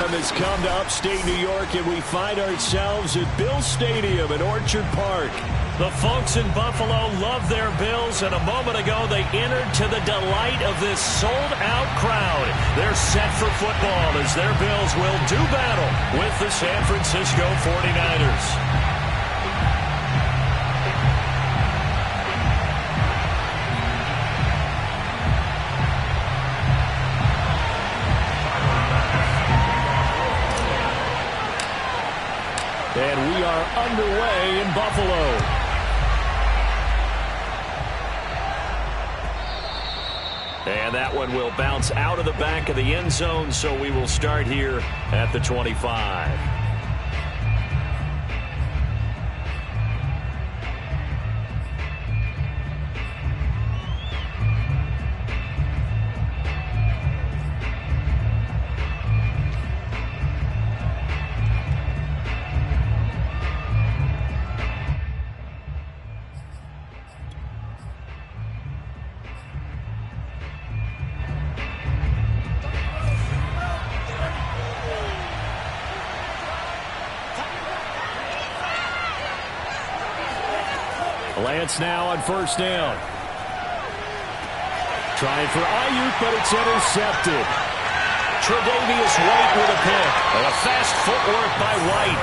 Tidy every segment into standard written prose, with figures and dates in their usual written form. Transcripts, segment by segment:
time has come to upstate New York, and we find ourselves at Bill Stadium in Orchard Park. The folks in Buffalo love their Bills, and a moment ago they entered to the delight of this sold-out crowd. They're set for football as their Bills will do battle with the San Francisco 49ers. And we are underway in Buffalo. And that one will bounce out of the back of the end zone, so we will start here at the 25. Lance now on first down. Trying for Ayuk, but it's intercepted. Tre'Davious White with a pick. And a fast footwork by White.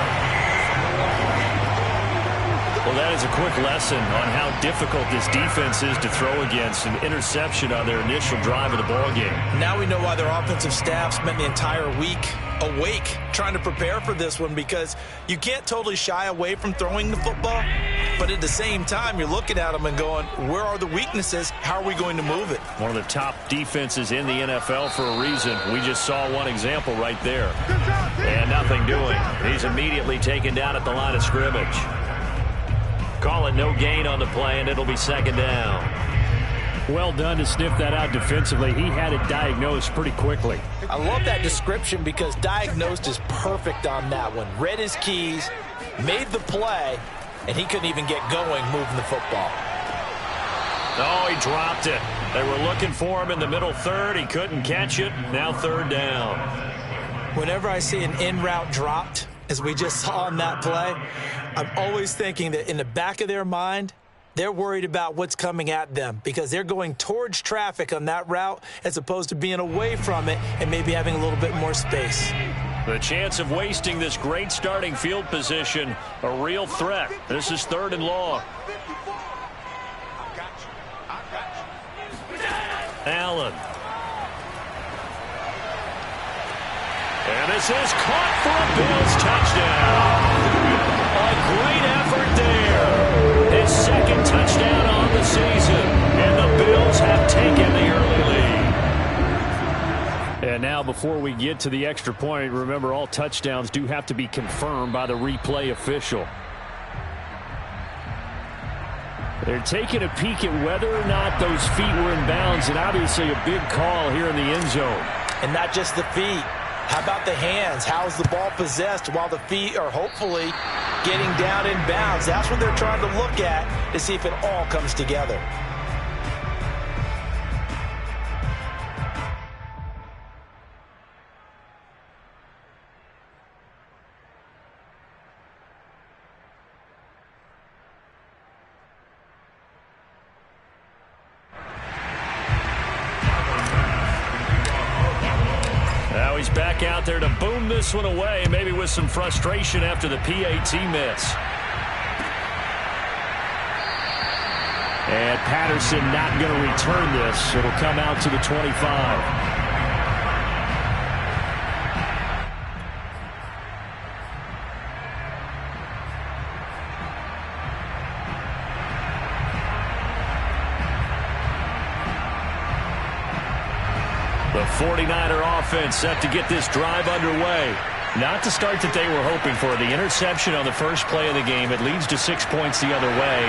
Well, that is a quick lesson on how difficult this defense is to throw against. An interception on their initial drive of the ballgame. Now we know why their offensive staff spent the entire week awake trying to prepare for this one, because you can't totally shy away from throwing the football, but at the same time you're looking at them and going, where are the weaknesses? How are we going to move it? One of the top defenses in the NFL for a reason. We just saw one example right there. And nothing doing. He's immediately taken down at the line of scrimmage. Call it no gain on the play, and it'll be second down. Well done to sniff that out defensively. He had it diagnosed pretty quickly. I love that description because diagnosed is perfect on that one. Read his keys, made the play, and he couldn't even get going moving the football. Oh, he dropped it. They were looking for him in the middle third. He couldn't catch it. Now third down. Whenever I see an in-route dropped, as we just saw on that play, I'm always thinking that in the back of their mind, they're worried about what's coming at them because they're going towards traffic on that route as opposed to being away from it and maybe having a little bit more space. The chance of wasting this great starting field position, a real threat. This is third and long. Allen. And this is caught for a Bills touchdown. A great effort there. His second touchdown on the season. And the Bills have taken the early lead. And now before we get to the extra point, remember all touchdowns do have to be confirmed by the replay official. They're taking a peek at whether or not those feet were in bounds, and obviously a big call here in the end zone. And not just the feet. How about the hands? How's the ball possessed while the feet are hopefully getting down in bounds? That's what they're trying to look at to see if it all comes together. Now he's back out there to boom this one away, maybe with some frustration after the PAT miss. And Patterson not going to return this. It'll come out to the 25. The 49er offense set to get this drive underway. Not the start that they were hoping for. The interception on the first play of the game. It leads to 6 points the other way.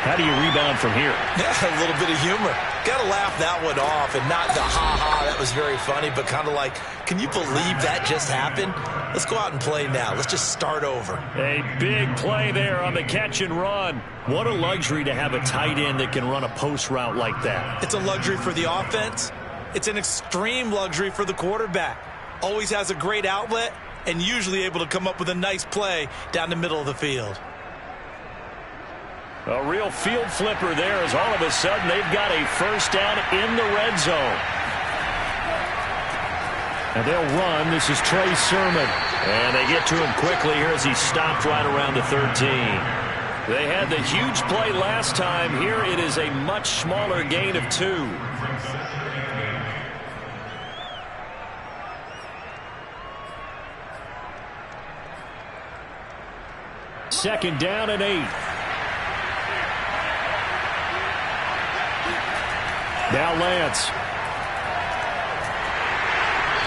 How do you rebound from here? Yeah, a little bit of humor. Got to laugh that one off and not the ha-ha, that was very funny, but kind of like, can you believe that just happened? Let's go out and play now. Let's just start over. A big play there on the catch and run. What a luxury to have a tight end that can run a post route like that. It's a luxury for the offense. It's an extreme luxury for the quarterback. Always has a great outlet, and usually able to come up with a nice play down the middle of the field. A real field flipper there as all of a sudden they've got a first down in the red zone. And they'll run. This is Trey Sermon. And they get to him quickly here as he stopped right around the 13. They had the huge play last time. Here it is a much smaller gain of 2. Second down and 8. Now Lance.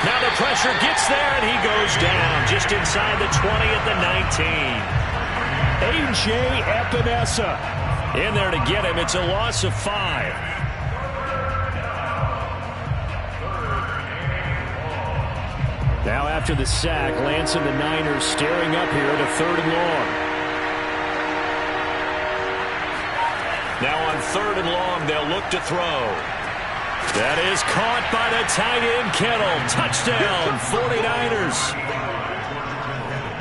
Now the pressure gets there, and he goes down just inside the 20 at the 19. A.J. Epinesa in there to get him. It's a loss of 5. Now after the sack, Lance and the Niners staring up here at a 3rd and long. Now on 3rd and long, they'll look to throw. That is caught by the tight end, Kittle. Touchdown, 49ers.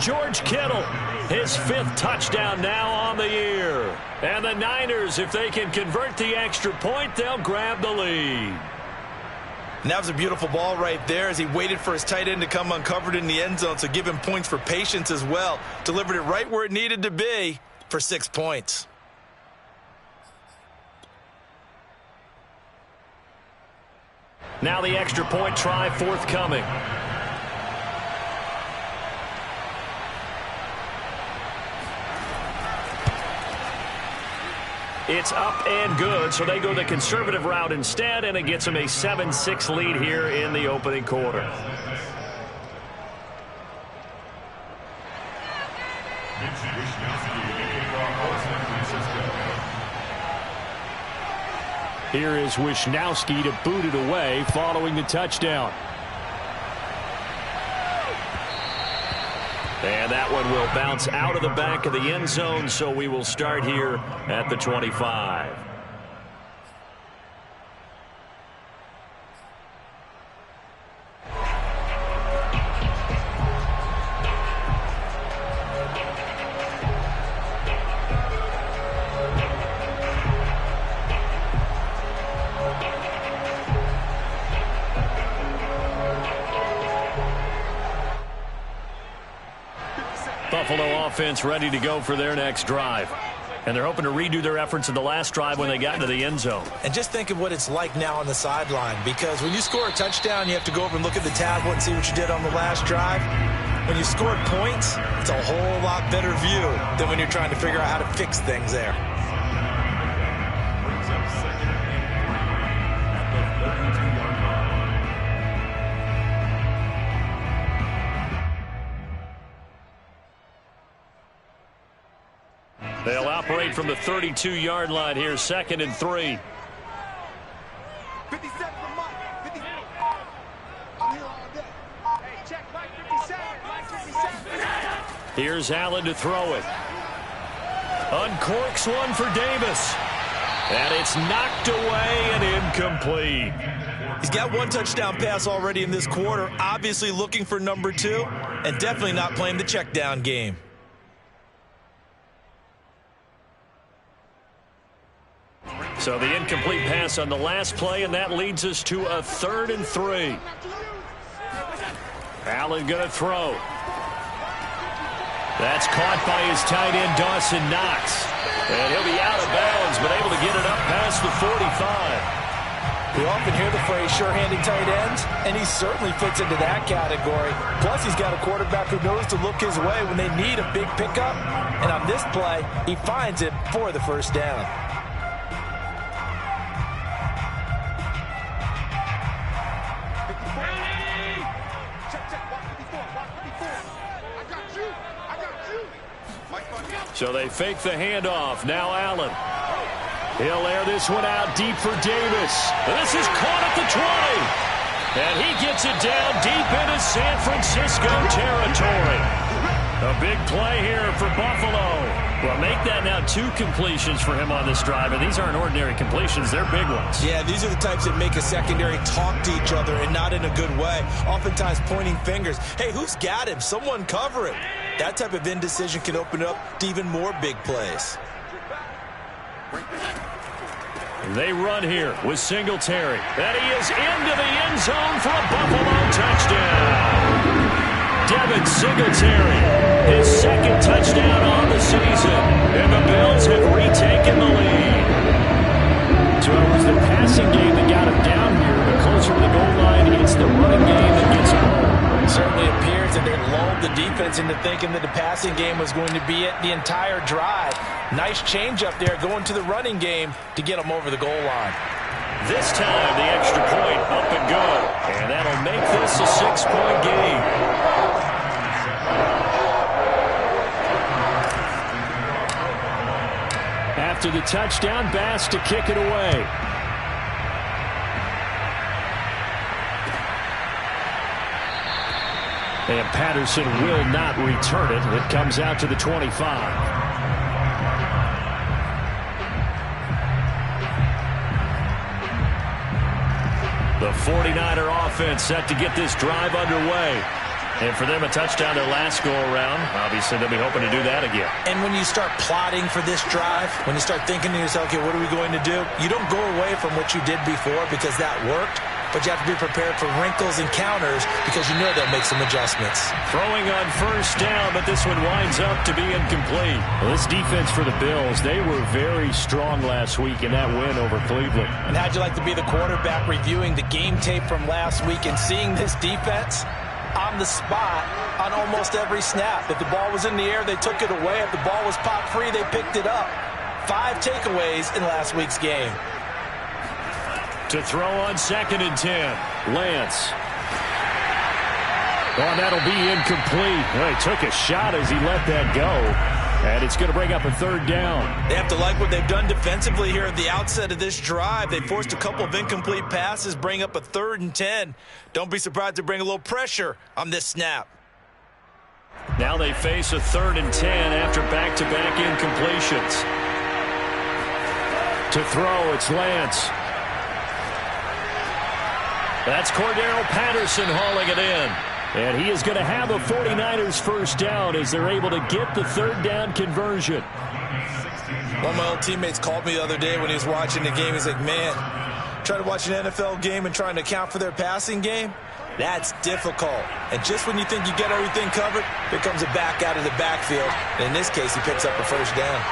George Kittle, his 5th touchdown now on the year. And the Niners, if they can convert the extra point, they'll grab the lead. And that was a beautiful ball right there as he waited for his tight end to come uncovered in the end zone, so give him points for patience as well. Delivered it right where it needed to be for 6 points. Now the extra point try forthcoming. It's up and good, so they go the conservative route instead, and it gets them a 7-6 lead here in the opening quarter. Here is Wisnowski to boot it away following the touchdown. And that one will bounce out of the back of the end zone, so we will start here at the 25. Buffalo offense ready to go for their next drive. And they're hoping to redo their efforts in the last drive when they got into the end zone. And just think of what it's like now on the sideline, because when you score a touchdown, you have to go over and look at the tablet and see what you did on the last drive. When you scored points, it's a whole lot better view than when you're trying to figure out how to fix things there. They'll operate from the 32-yard line here, 2nd and 3. 57 for Mike. 57. I'm here all day. Hey, check Mike 57. Mike 57. Here's Allen to throw it. Uncorks one for Davis. And it's knocked away and incomplete. He's got 1 touchdown pass already in this quarter, obviously looking for number 2, and definitely not playing the check down game. So the incomplete pass on the last play, and that leads us to a 3rd and 3. Allen going to throw. That's caught by his tight end, Dawson Knox. And he'll be out of bounds, but able to get it up past the 45. We often hear the phrase sure-handed tight ends, and he certainly fits into that category. Plus, he's got a quarterback who knows to look his way when they need a big pickup. And on this play, he finds it for the first down. So they fake the handoff. Now Allen. He'll air this one out deep for Davis. And this is caught at the 20. And he gets it down deep into San Francisco territory. A big play here for Buffalo. Well, make that now 2 completions for him on this drive, and these aren't ordinary completions. They're big ones. Yeah, these are the types that make a secondary talk to each other and not in a good way. Oftentimes pointing fingers. Hey, who's got him? Someone cover him. That type of indecision can open up to even more big plays. They run here with Singletary. And he is into the end zone for a Buffalo touchdown. Devin Singletary, his 2nd touchdown on the season. And the Bills have retaken the lead. So it was the passing game that got him down here, but closer to the goal line, it's the running game that gets him home. It certainly appears that they lulled the defense into thinking that the passing game was going to be it the entire drive. Nice change up there going to the running game to get them over the goal line. This time, the extra point up and go. And that'll make this a 6-point game. After the touchdown, Bass to kick it away. And Patterson will not return it. It comes out to the 25. The 49er offense set to get this drive underway. And for them, a touchdown their last go-around. Obviously, they'll be hoping to do that again. And when you start plotting for this drive, when you start thinking to yourself, okay, what are we going to do? You don't go away from what you did before because that worked. But you have to be prepared for wrinkles and counters because you know they'll make some adjustments. Throwing on 1st down, but this one winds up to be incomplete. Well, this defense for the Bills, they were very strong last week in that win over Cleveland. And how'd you like to be the quarterback reviewing the game tape from last week and seeing this defense on the spot on almost every snap? If the ball was in the air, they took it away. If the ball was popped free, they picked it up. 5 takeaways in last week's game. To throw on 2nd and 10. Lance. Oh, that'll be incomplete. Well, he took a shot as he let that go. And it's going to bring up a 3rd down. They have to like what they've done defensively here at the outset of this drive. They forced a couple of incomplete passes, bring up a 3rd and 10. Don't be surprised to bring a little pressure on this snap. Now they face a 3rd and 10 after back-to-back incompletions. To throw, it's Lance. That's Cordero Patterson hauling it in. And he is going to have a 49ers 1st down as they're able to get the 3rd down conversion. One of my old teammates called me the other day when he was watching the game. He's like, man, trying to watch an NFL game and trying to account for their passing game, that's difficult. And just when you think you get everything covered, here comes a back out of the backfield. And in this case, he picks up a 1st down.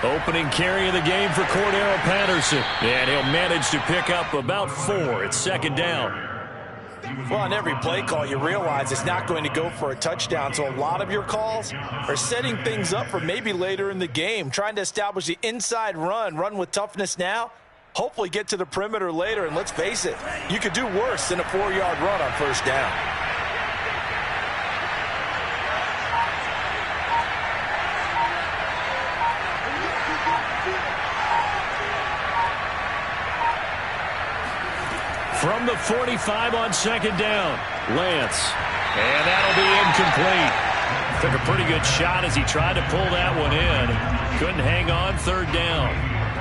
Opening carry of the game for Cordero Patterson. And he'll manage to pick up about 4. It's 2nd down. Well, on every play call, you realize it's not going to go for a touchdown. So a lot of your calls are setting things up for maybe later in the game, trying to establish the inside run with toughness now, hopefully get to the perimeter later. And let's face it, you could do worse than a 4-yard run on 1st down. From the 45 on 2nd down, Lance. And that'll be incomplete. Took a pretty good shot as he tried to pull that one in. Couldn't hang on 3rd down.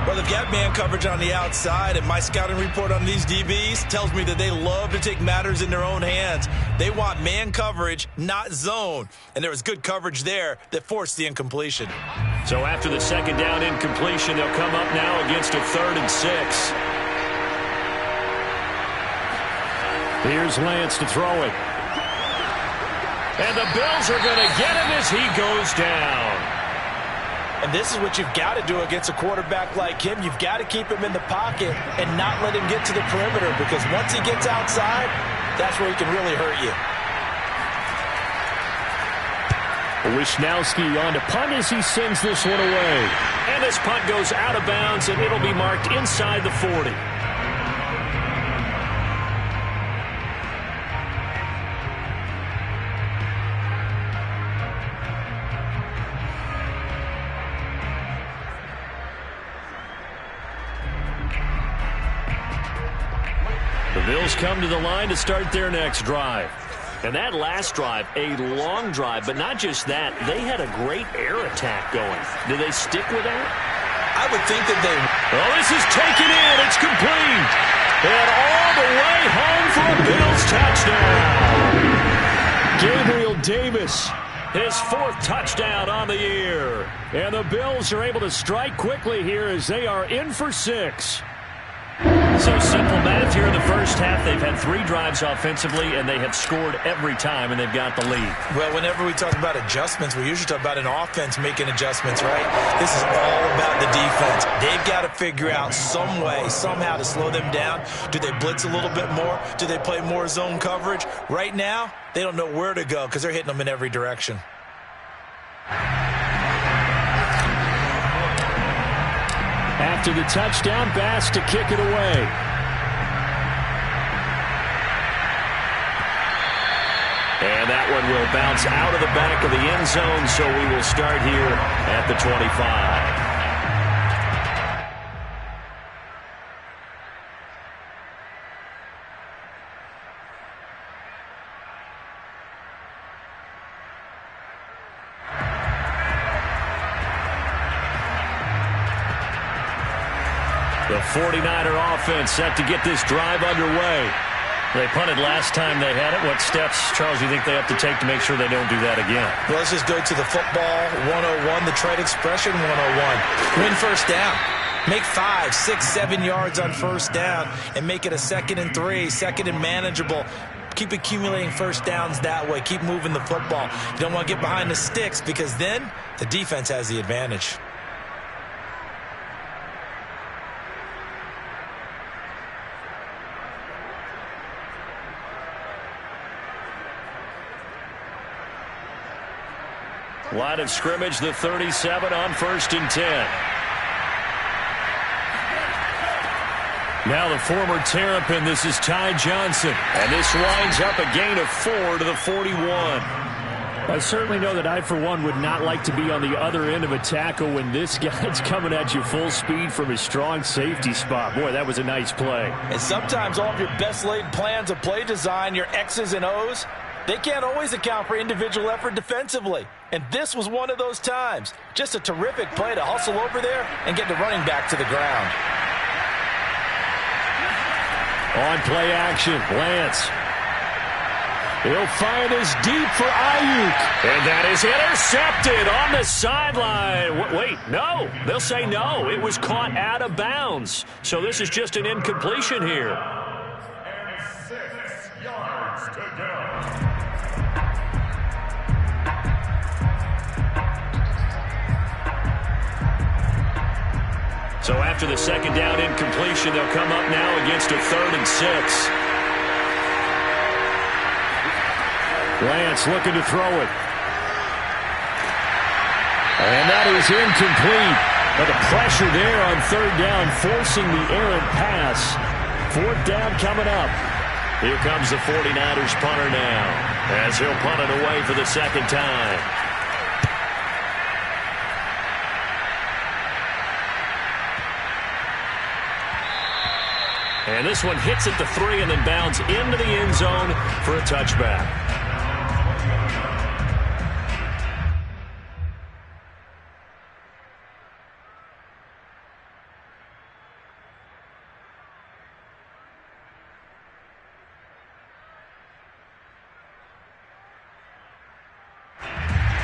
Well, they've got man coverage on the outside, and my scouting report on these DBs tells me that they love to take matters in their own hands. They want man coverage, not zone. And there was good coverage there that forced the incompletion. So after the 2nd down incompletion, they'll come up now against a 3rd and 6. Here's Lance to throw it. And the Bills are going to get him as he goes down. And this is what you've got to do against a quarterback like him. You've got to keep him in the pocket and not let him get to the perimeter, because once he gets outside, that's where he can really hurt you. Wisnowski on to punt as he sends this one away. And this punt goes out of bounds, and it'll be marked inside the 40. The Bills come to the line to start their next drive. And that last drive, a long drive, but not just that. They had a great air attack going. Do they stick with that? I would think that they... Well, this is taken in. It's complete. And all the way home for a Bills touchdown. Gabriel Davis, His 4th touchdown on the year. and the Bills are able to strike quickly here as they are in for 6. So simple math here in the first half. They've had 3 drives offensively, and they have scored every time, and they've got the lead. Well, whenever we talk about adjustments, we usually talk about an offense making adjustments, right? This is all about the defense. They've got to figure out some way, somehow to slow them down. Do they blitz a little bit more? Do they play more zone coverage? Right now, they don't know where to go because they're hitting them in every direction. After the touchdown, Bass to kick it away. And that one will bounce out of the back of the end zone, so we will start here at the 25. The 49er offense set to get this drive underway. They punted last time they had it. What steps, Charles, do you think they have to take to make sure they don't do that again? Well, let's just go to the football 101, the trade expression 101. Win first down. Make 5, 6, 7 yards on first down and make it a 2nd and 3, 2nd and manageable. Keep accumulating first downs that way. Keep moving the football. You don't want to get behind the sticks because then the defense has the advantage. Line of scrimmage, the 37 on 1st and 10. Now the former Terrapin, this is Ty Johnson. And this winds up a gain of 4 to the 41. I certainly know that I, for one, would not like to be on the other end of a tackle when this guy's coming at you full speed from his strong safety spot. Boy, that was a nice play. And sometimes all of your best laid plans of play design, your X's and O's, they can't always account for individual effort defensively. And this was one of those times. Just a terrific play to hustle over there and get the running back to the ground. On play action, Lance. He'll find his deep for Ayuk. And that is intercepted on the sideline. Wait, no. They'll say no. It was caught out of bounds. So this is just an incompletion here. And 6 yards to go. So after the 2nd down incompletion, they'll come up now against a 3rd and 6. Lance looking to throw it. And that is incomplete. But the pressure there on 3rd down, forcing the errant pass. 4th down coming up. Here comes the 49ers punter now, as he'll punt it away for the 2nd time. And this one hits at the 3 and then bounds into the end zone for a touchback.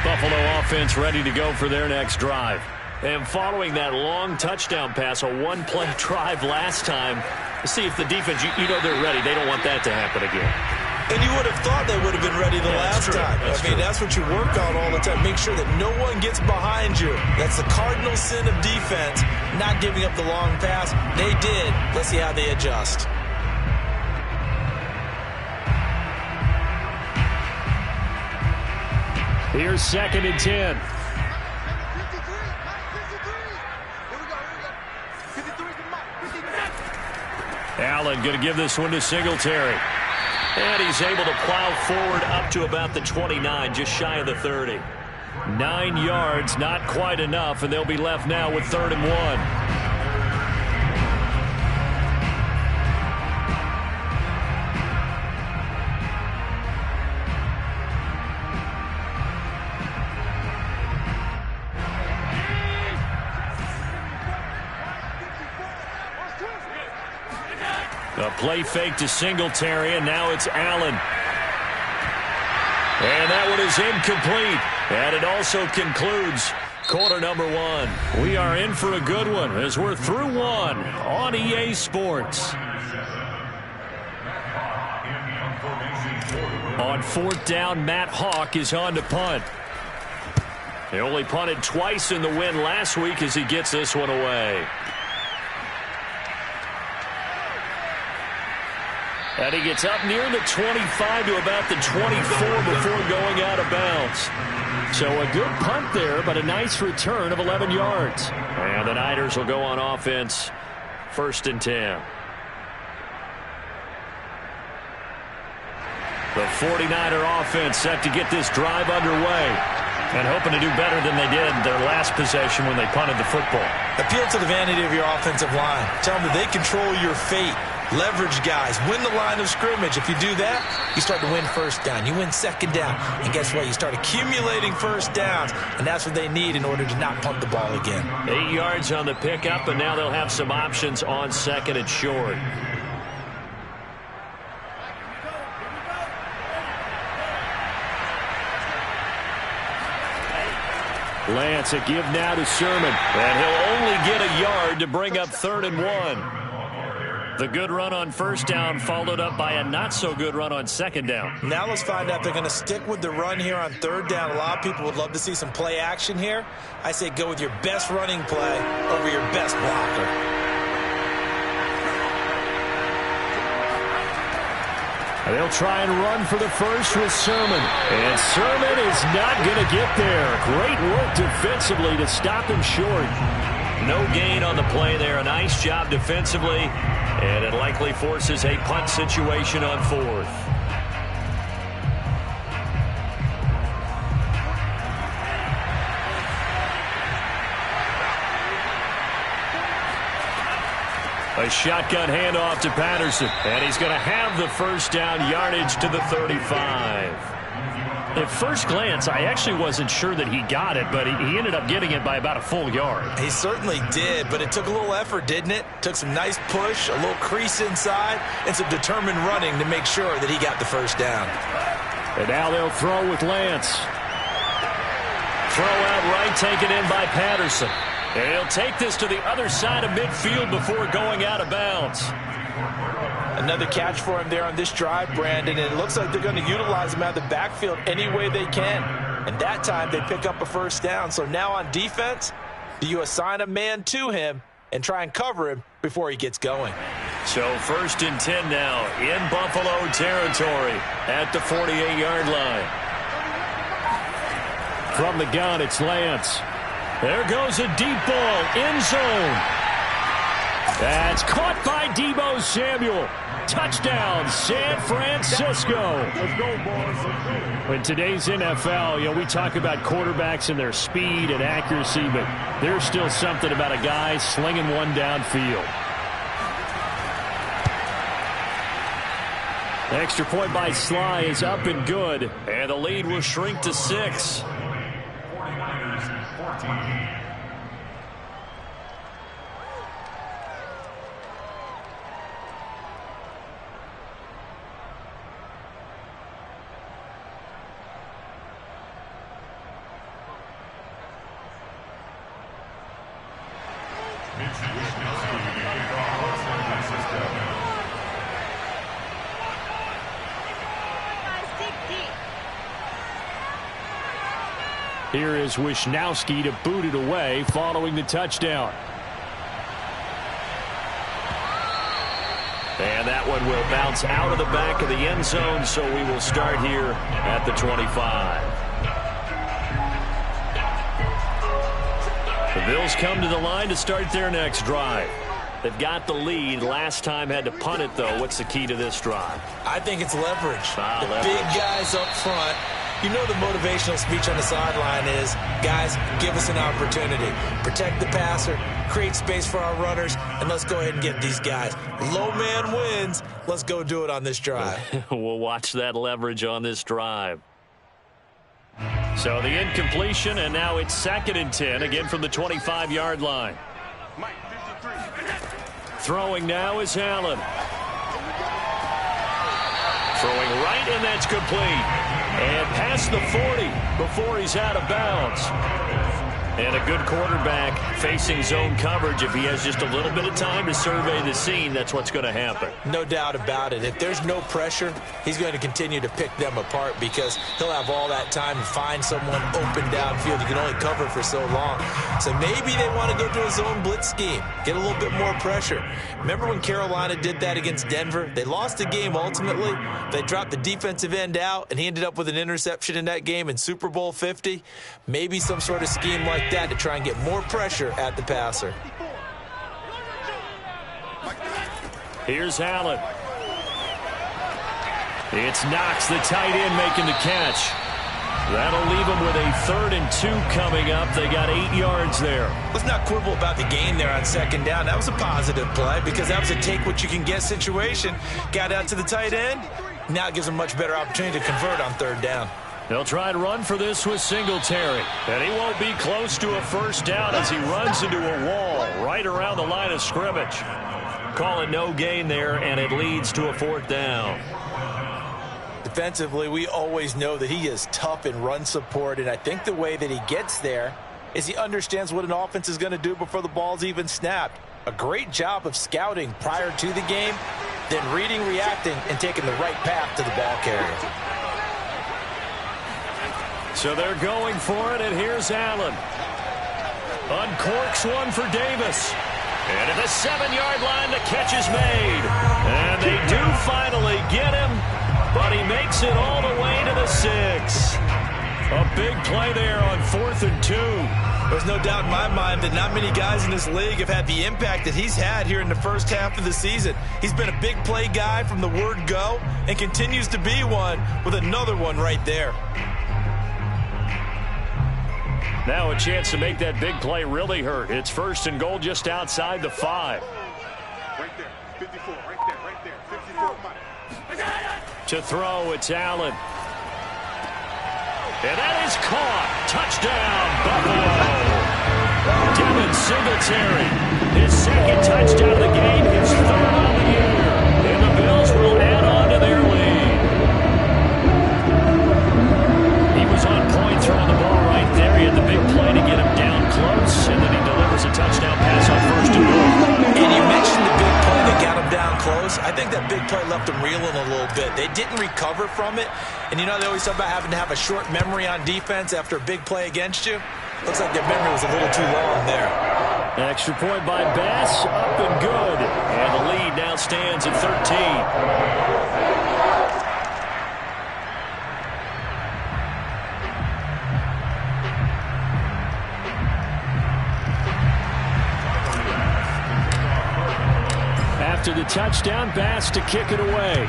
Buffalo offense ready to go for their next drive. And following that long touchdown pass, a one-play drive last time, see if the defense, you know they're ready. They don't want that to happen again. And you would have thought they would have been ready the last time. That's what you work on all the time. Make sure that no one gets behind you. That's the cardinal sin of defense, not giving up the long pass. They did. Let's see how they adjust. Here's 2nd and 10. Allen going to give this one to Singletary. And he's able to plow forward up to about the 29, just shy of the 30. 9 yards, not quite enough, and they'll be left now with 3rd and 1. A play fake to Singletary, and now it's Allen. And that one is incomplete. And it also concludes quarter number one. We are in for a good one as we're through one on EA Sports. On fourth down, Matt Hawk is on to punt. He only punted twice in the win last week as he gets this one away. And he gets up near the 25 to about the 24 before going out of bounds. So a good punt there, but a nice return of 11 yards. And the Niners will go on offense, 1st and 10. The 49er offense set to get this drive underway and hoping to do better than they did their last possession when they punted the football. Appeal to the vanity of your offensive line. Tell them that they control your fate. Leverage guys. Win the line of scrimmage. If you do that, you start to win first down. You win second down. And guess what? You start accumulating first downs. And that's what they need in order to not punt the ball again. 8 yards on the pickup, and now they'll have some options on 2nd and short. Lance, a give now to Sherman. And he'll only get a yard to bring up 3rd and 1. The good run on 1st down followed up by a not-so-good run on 2nd down. Now let's find out if they're going to stick with the run here on 3rd down. A lot of people would love to see some play action here. I say go with your best running play over your best blocker. They'll try and run for the first with Sermon. And Sermon is not going to get there. Great work defensively to stop him short. No gain on the play there. A nice job defensively. And it likely forces a punt situation on 4th. A shotgun handoff to Patterson. And he's going to have the 1st down yardage to the 35. At first glance, I actually wasn't sure that he got it, but he ended up getting it by about a full yard. He certainly did, but it took a little effort, didn't it? Took some nice push, a little crease inside, and some determined running to make sure that he got the 1st down. And now they'll throw with Lance. Throw out right, taken in by Patterson. And he'll take this to the other side of midfield before going out of bounds. Another catch for him there on this drive, Brandon, and it looks like they're going to utilize him out of the backfield any way they can. And that time they pick up a 1st down. So now on defense, do you assign a man to him and try and cover him before he gets going? So 1st and 10 now in Buffalo territory at the 48-yard line. From the gun, it's Lance. There goes a deep ball, end zone. That's caught by Deebo Samuel. Touchdown, San Francisco. Let's go, boys. In today's NFL, we talk about quarterbacks and their speed and accuracy, but there's still something about a guy slinging one downfield. Extra point by Sly is up and good, and the lead will shrink to 6. 49ers 14. Here is Wisnowski to boot it away following the touchdown. And that one will bounce out of the back of the end zone, so we will start here at the 25. The Bills come to the line to start their next drive. They've got the lead. Last time had to punt it, though. What's the key to this drive? I think it's leverage. Leverage. Big guys up front. You know the motivational speech on the sideline is, guys, give us an opportunity. Protect the passer, create space for our runners, and let's go ahead and get these guys. Low man wins. Let's go do it on this drive. We'll watch that leverage on this drive. So the incompletion, and now it's 2nd and 10, again from the 25-yard line. Throwing now is Allen. and that's complete. And past the 40 before he's out of bounds. And a good quarterback facing zone coverage. If he has just a little bit of time to survey the scene, that's what's going to happen. No doubt about it. If there's no pressure, he's going to continue to pick them apart because he'll have all that time to find someone open downfield. You can only cover for so long. So maybe they want to go to a zone blitz scheme, get a little bit more pressure. Remember when Carolina did that against Denver? They lost the game ultimately. They dropped the defensive end out, and he ended up with an interception in that game in Super Bowl 50. Maybe some sort of scheme like that to try and get more pressure at the passer. Here's Allen. It's Knox, the tight end, making the catch. That'll leave them with a 3rd and 2 coming up. They got 8 yards there. Let's not quibble about the gain there on 2nd down. That was a positive play because that was a take-what-you-can-get situation. Got out to the tight end. Now it gives them a much better opportunity to convert on 3rd down. They'll try and run for this with Singletary. And he won't be close to a 1st down as he runs into a wall right around the line of scrimmage. Call it no gain there, and it leads to a 4th down. Defensively, we always know that he is tough in run support, and I think the way that he gets there is he understands what an offense is going to do before the ball's even snapped. A great job of scouting prior to the game, then reading, reacting, and taking the right path to the ball carrier. So they're going for it, and here's Allen. Uncorks one for Davis. And at the 7-yard line, the catch is made. And they do finally get him, but he makes it all the way to the 6. A big play there on 4th and 2. There's no doubt in my mind that not many guys in this league have had the impact that he's had here in the first half of the season. He's been a big play guy from the word go and continues to be one with another one right there. Now a chance to make that big play really hurt. It's 1st and goal just outside the 5. Right there, 54, right there, 54. To throw, it's Allen. And that is caught. Touchdown, Buffalo. Devin Singletary, his 2nd touchdown of the game, his 3rd of the year. And the Bills will add on to their lead. He was on point throwing the ball right there. He had the big play to get him down close, and then he delivers a touchdown pass on 1st and goal. And you mentioned the big play that got him down close. I think that big play left him reeling a little bit. They didn't recover from it. And you know they always talk about having to have a short memory on defense after a big play against you. Looks like their memory was a little too long there. Extra point by Bass, up and good. And the lead now stands at 13. After the touchdown, Bass to kick it away.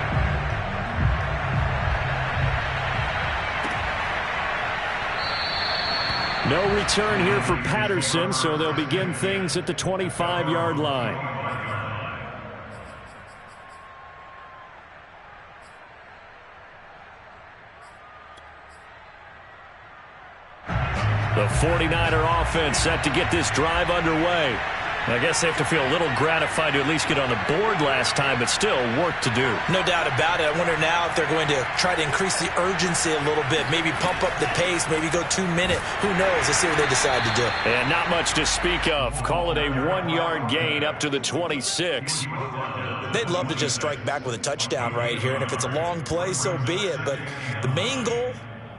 No return here for Patterson, so they'll begin things at the 25-yard line. The 49er offense set to get this drive underway. I guess they have to feel a little gratified to at least get on the board last time, but still work to do. No doubt about it. I wonder now if they're going to try to increase the urgency a little bit, maybe pump up the pace, maybe go 2-minute. Who knows? Let's see what they decide to do. And not much to speak of. Call it a 1-yard gain up to the 26. They'd love to just strike back with a touchdown right here, and if it's a long play, so be it. But the main goal,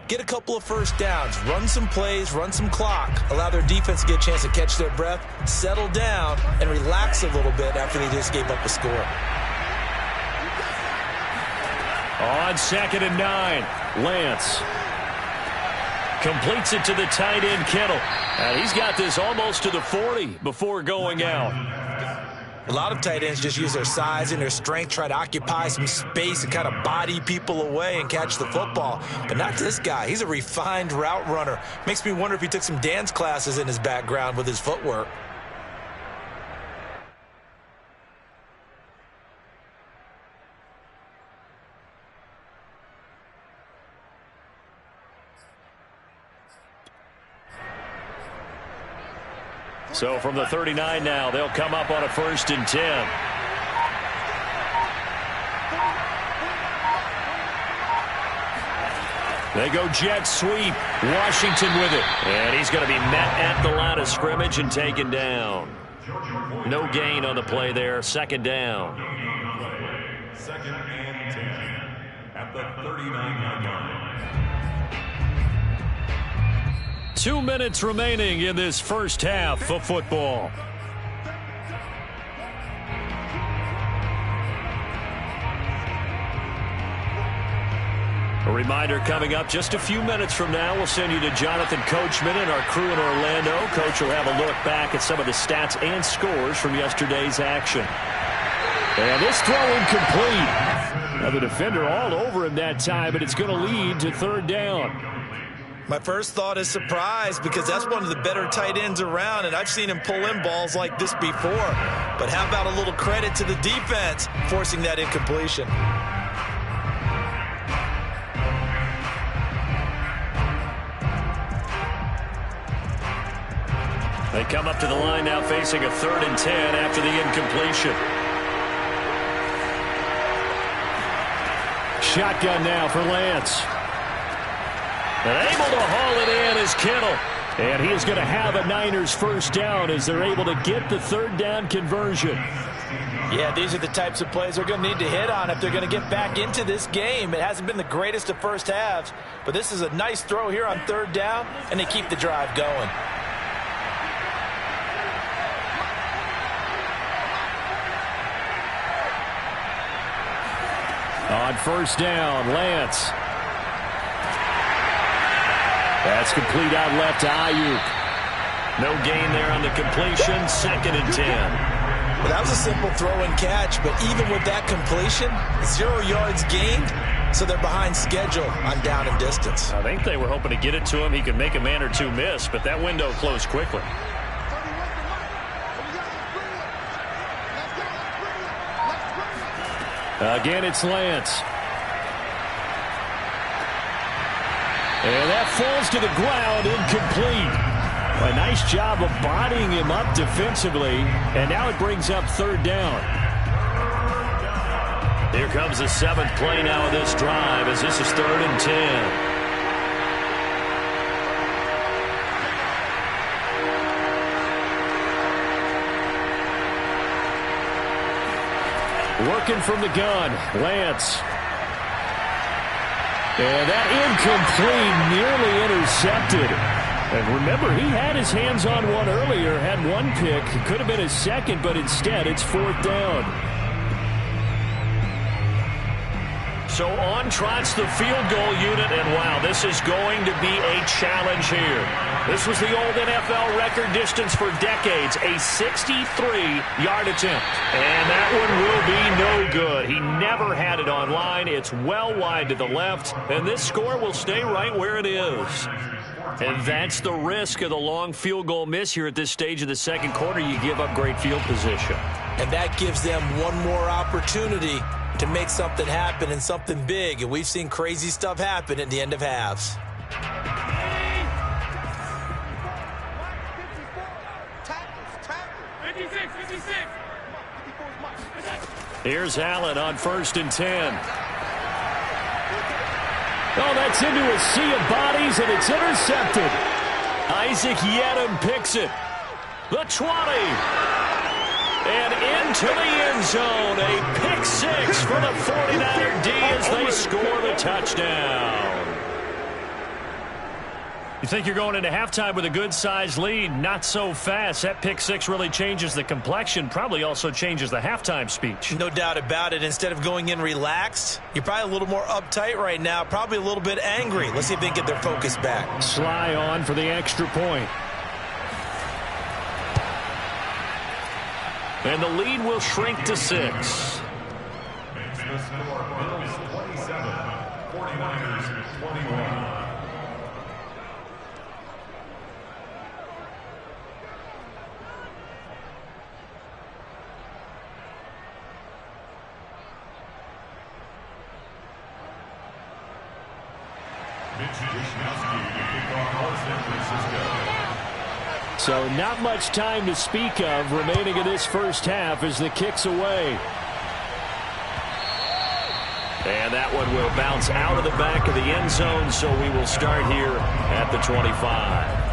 get a couple of 1st downs, run some plays, run some clock, allow their defense to get a chance to catch their breath, settle down, and relax a little bit after they just gave up a score. On 2nd and 9, Lance completes it to the tight end, Kittle. And he's got this almost to the 40 before going out. A lot of tight ends just use their size and their strength, try to occupy some space and kind of body people away and catch the football. But not this guy. He's a refined route runner. Makes me wonder if he took some dance classes in his background with his footwork. So from the 39 now, they'll come up on a 1st and 10. They go jet sweep. Washington with it. And he's going to be met at the line of scrimmage and taken down. No gain on the play there. Second down. Second and 10 at the 39-yard line. 2 minutes remaining in this first half of football. A reminder coming up just a few minutes from now. We'll send you to Jonathan Coachman and our crew in Orlando. Coach will have a look back at some of the stats and scores from yesterday's action. And this throw incomplete. Now the defender all over him that time, but it's going to lead to third down. My first thought is surprise, because that's one of the better tight ends around, and I've seen him pull in balls like this before. But how about a little credit to the defense forcing that incompletion? They come up to the line now facing a 3rd and 10 after the incompletion. Shotgun now for Lance. And able to haul it in is Kittle. And he is going to have a Niners first down as they're able to get the third down conversion. Yeah, these are the types of plays they're going to need to hit on if they're going to get back into this game. It hasn't been the greatest of first halves, but this is a nice throw here on third down, and they keep the drive going. On first down, Lance. That's complete out left to Ayuk. No gain there on the completion. 2nd and 10. Well, that was a simple throw and catch, but even with that completion, 0 yards gained, so they're behind schedule on down and distance. I think they were hoping to get it to him. He could make a man or two miss, but that window closed quickly. Again, it's Lance. And that falls to the ground, incomplete. A nice job of bodying him up defensively, and now it brings up third down. Here comes the 7th play now of this drive as this is 3rd and 10. Working from the gun, Lance. And that incomplete, nearly intercepted. And remember, he had his hands on one earlier, had one pick. It could have been his second, but instead it's 4th down. So on trots the field goal unit, and wow, this is going to be a challenge here. This was the old NFL record distance for decades, a 63-yard attempt. And that one will be no good. He never had it on line. It's well wide to the left, and this score will stay right where it is. And that's the risk of the long field goal miss here at this stage of the second quarter. You give up great field position. And that gives them one more opportunity to make something happen and something big. And we've seen crazy stuff happen at the end of halves. Here's Allen on 1st and 10. Oh, that's into a sea of bodies, and it's intercepted. Isaac Yedem picks it. The 20. And into the end zone. A pick 6 for the 49er D as they score the touchdown. You think you're going into halftime with a good-sized lead? Not so fast. That pick 6 really changes the complexion, probably also changes the halftime speech. No doubt about it. Instead of going in relaxed, you're probably a little more uptight right now, probably a little bit angry. Let's see if they can get their focus back. Sly on for the extra point. And the lead will shrink to 6. Makes the score Bills 27, 49ers 21. So not much time to speak of remaining in this first half as the kick's away. And that one will bounce out of the back of the end zone, so we will start here at the 25.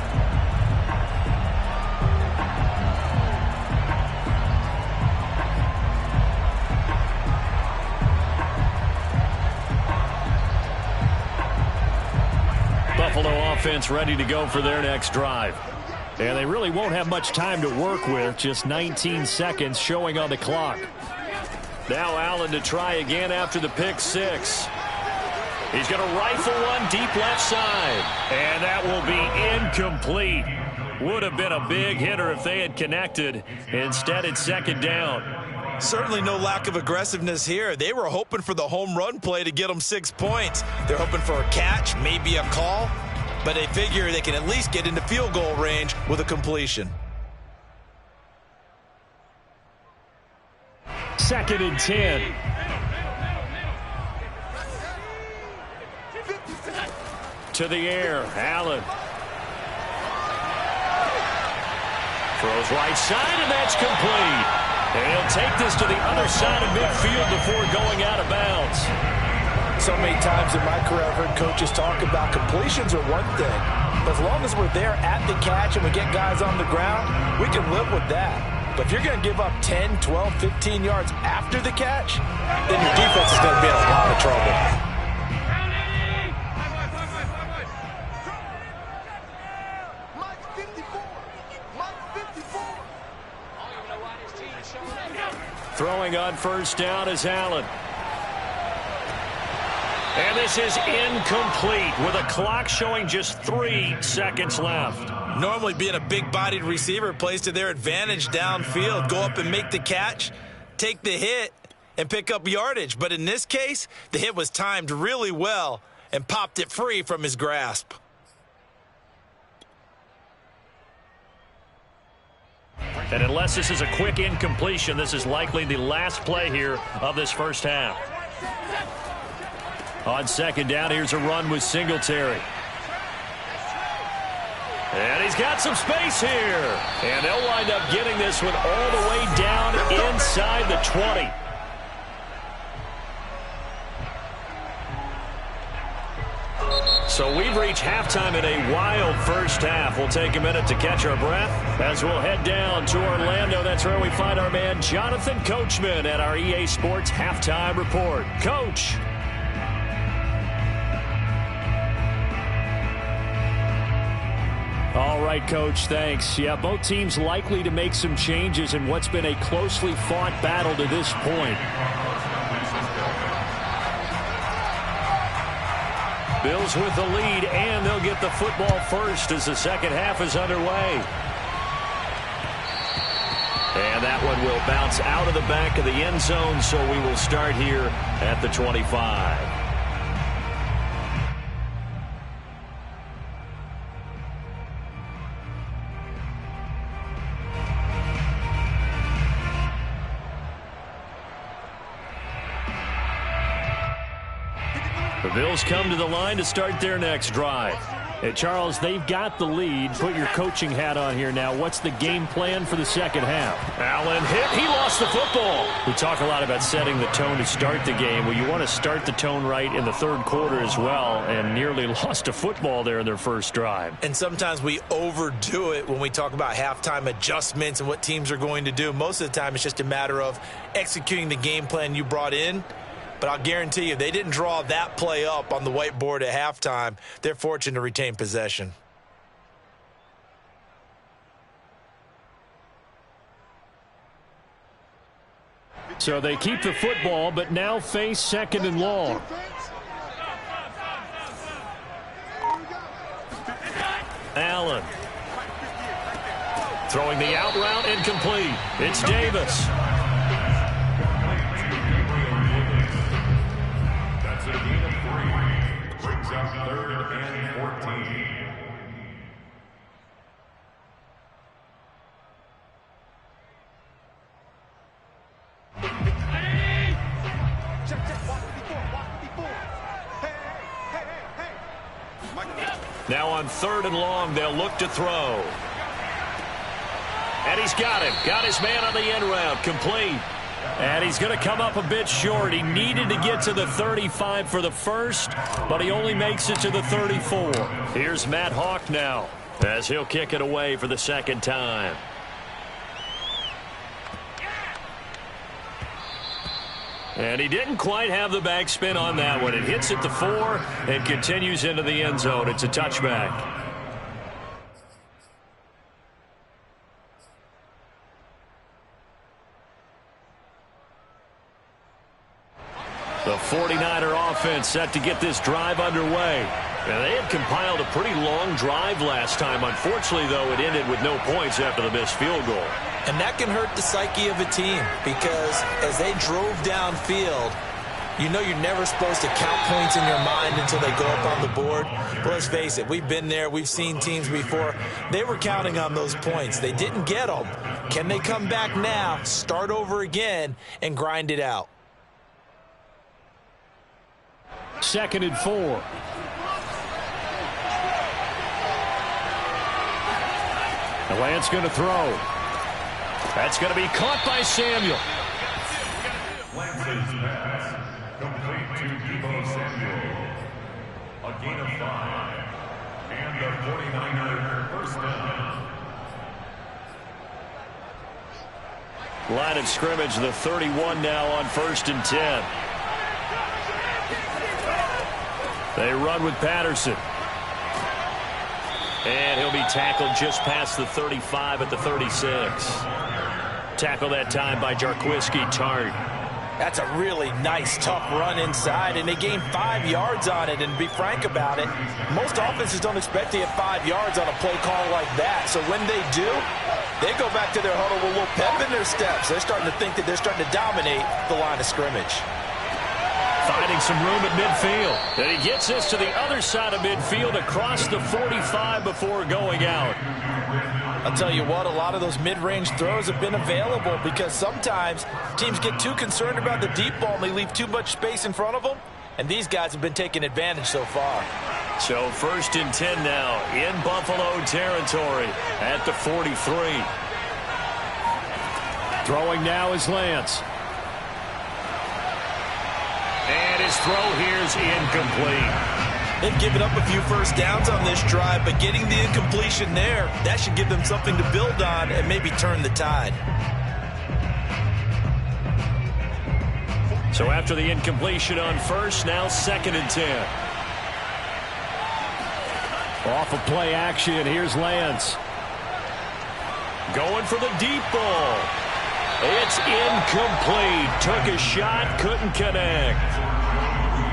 Buffalo offense ready to go for their next drive. And they really won't have much time to work with, just 19 seconds showing on the clock. Now Allen to try again after the pick six. He's going to rifle one deep left side. And that will be incomplete. Would have been a big hitter if they had connected. Instead, it's second down. Certainly no lack of aggressiveness here. They were hoping for the home run play to get them 6 points. They're hoping for a catch, maybe a call. But they figure they can at least get into field goal range with a completion. Second and 10. To the air, Allen. Throws right side, and that's complete. And he'll take this to the other side of midfield before going out of bounds. So many times in my career, I've heard coaches talk about completions are one thing. But as long as we're there at the catch and we get guys on the ground, we can live with that. But if you're going to give up 10, 12, 15 yards after the catch, then your defense is going to be in a lot of trouble. Throwing on first down is Allen. And this is incomplete with a clock showing just 3 seconds left. Normally being a big-bodied receiver plays to their advantage downfield. Go up and make the catch, take the hit, and pick up yardage. But in this case, the hit was timed really well and popped it free from his grasp. And unless this is a quick incompletion, this is likely the last play here of this first half. On second down, here's a run with Singletary. And he's got some space here. And they'll wind up getting this one all the way down inside the 20. So we've reached halftime in a wild first half. We'll take a minute to catch our breath as we'll head down to Orlando. That's where we find our man Jonathan Coachman at our EA Sports Halftime Report. Coach. All right, Coach, thanks. Yeah, both teams likely to make some changes in what's been a closely fought battle to this point. Bills with the lead, and they'll get the football first as the second half is underway. And that one will bounce out of the back of the end zone, so we will start here at the 25. The Bills come to the line to start their next drive. Hey, Charles, they've got the lead. Put your coaching hat on here now. What's the game plan for the second half? Allen hit. He lost the football. We talk a lot about setting the tone to start the game. Well, you want to start the tone right in the third quarter as well, and nearly lost a football there in their first drive. And sometimes we overdo it when we talk about halftime adjustments and what teams are going to do. Most of the time, it's just a matter of executing the game plan you brought in. But I'll guarantee you, they didn't draw that play up on the whiteboard at halftime. They're fortunate to retain possession. So they keep the football, but now face second and long. Allen. Throwing the out route incomplete. It's Davis. Third and 14. Now on third and long, they'll look to throw. And he's got him. Got his man on the end route. Complete. And he's going to come up a bit short. He needed to get to the 35 for the first, but he only makes it to the 34. Here's Matt Hawk now, as he'll kick it away for the second time. And he didn't quite have the backspin on that one. It hits at the 4 and continues into the end zone. It's a touchback. The 49er offense set to get this drive underway. And they had compiled a pretty long drive last time. Unfortunately, though, it ended with no points after the missed field goal. And that can hurt the psyche of a team because as they drove downfield, you know you're never supposed to count points in your mind until they go up on the board. But let's face it, we've been there. We've seen teams before. They were counting on those points. They didn't get them. Can they come back now, start over again, and grind it out? 2nd and 4. The Lance going to throw. That's going to be caught by Samuel. Lance's pass complete to Deebo Samuel. A gain of 5. And the 49er first down. Line of scrimmage, the 31 now on 1st and 10. They run with Patterson. And he'll be tackled just past the 35 at the 36. Tackle that time by Jarquiski Tart. That's a really nice, tough run inside, and they gained 5 yards on it. And to be frank about it, most offenses don't expect to get 5 yards on a play call like that. So when they do, they go back to their huddle with a little pep in their steps. They're starting to think that they're starting to dominate the line of scrimmage. Finding some room at midfield. And he gets this to the other side of midfield across the 45 before going out. I'll tell you what, a lot of those mid-range throws have been available because sometimes teams get too concerned about the deep ball and they leave too much space in front of them. And these guys have been taking advantage so far. So 1st and 10 now in Buffalo territory at the 43. Throwing now is Lance. And his throw here is incomplete. They've given up a few first downs on this drive, but getting the incompletion there, that should give them something to build on and maybe turn the tide. So after the incompletion on 1st, now 2nd and 10. Off of play action, here's Lance. Going for the deep ball. It's incomplete. Took a shot, couldn't connect.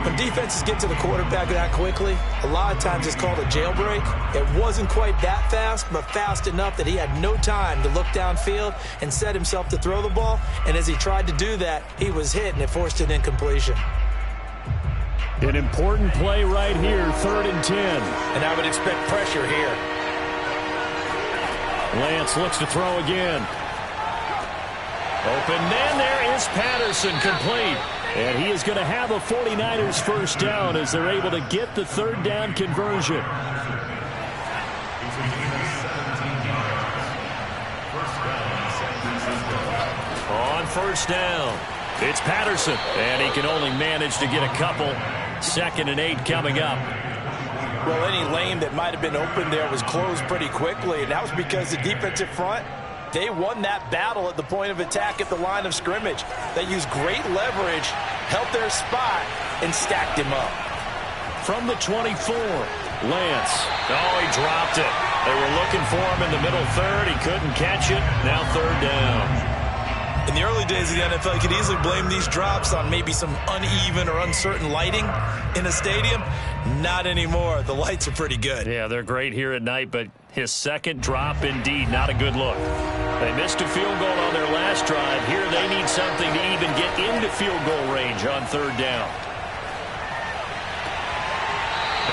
When defenses get to the quarterback that quickly, a lot of times it's called a jailbreak. It wasn't quite that fast, but fast enough that he had no time to look downfield and set himself to throw the ball. And as he tried to do that, he was hit, and it forced an incompletion. An important play right here, 3rd and 10. And I would expect pressure here. Lance looks to throw again. Open man, there is Patterson, complete. And he is going to have a 49ers first down as they're able to get the 3rd down conversion. On 1st down, it's Patterson. And he can only manage to get a couple. 2nd and 8 coming up. Well, any lane that might have been open there was closed pretty quickly, and that was because the defensive front, they won that battle at the point of attack at the line of scrimmage. They used great leverage, held their spot, and stacked him up. From the 24, Lance. Oh, he dropped it. They were looking for him in the middle 3rd. He couldn't catch it. Now 3rd down. In the early days of the NFL, you could easily blame these drops on maybe some uneven or uncertain lighting in a stadium. Not anymore. The lights are pretty good. Yeah, they're great here at night, but his 2nd drop, indeed, not a good look. They missed a field goal on their last drive. Here they need something to even get into field goal range on 3rd down.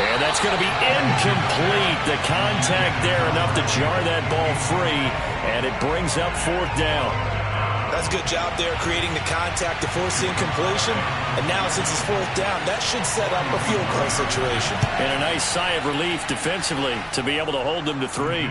And that's going to be incomplete. The contact there enough to jar that ball free, and it brings up 4th down. That's a good job there creating the contact to force the incompletion. And now since it's 4th down, that should set up a field goal situation. And a nice sigh of relief defensively to be able to hold them to 3.